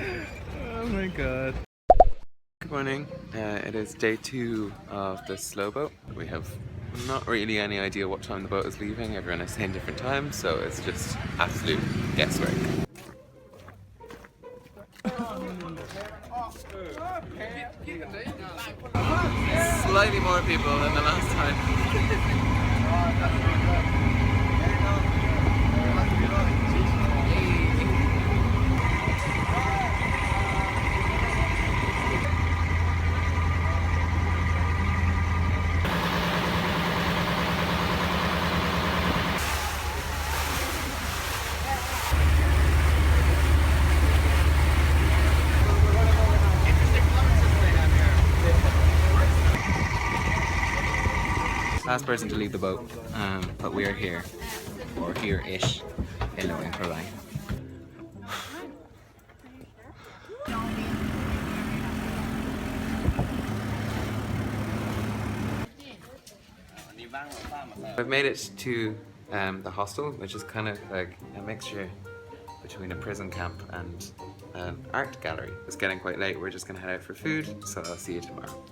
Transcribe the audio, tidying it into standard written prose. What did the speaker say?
Oh my god. Good morning. It is day 2 of the slow boat. We have not really any idea what time the boat is leaving. Everyone is saying different times, so it's just absolute guesswork. Slightly more people than the last time. Last person to leave the boat, but we are here, or here-ish, in Luang Prabang. I've made it to the hostel, which is kind of like a mixture between a prison camp and an art gallery. It's getting quite late, we're just gonna head out for food, so I'll see you tomorrow.